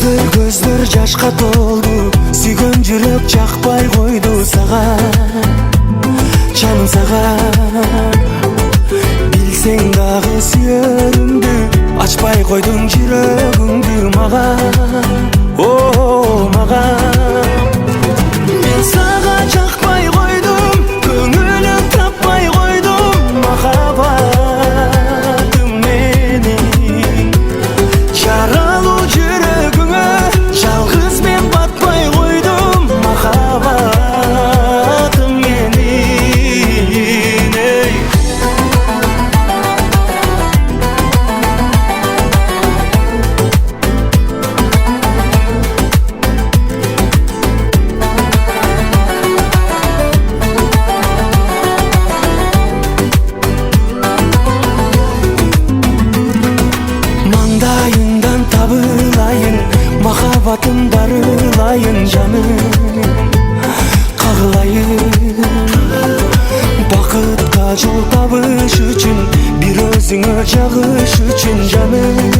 көздөр жашка толду, сүйгөн жүрөк жакпай койду сага, жаным сага. Билсең дагы сүйөрүмдү, ачпай койдуң жүрөгүңдү мага, о мага. Мен сага жакпай койдум, көңүлүм таппай койдум, махаббатым менин. Жаралуу жүрөгүңө жалгыз мен батпай койдум, махаббатым менин. Маңдайыңдан табылайын, махаббатым дарылайын жаным, кагылайын. Бакытка жол табыш үчүн, бир өзүңө жагыш үчүн жаным.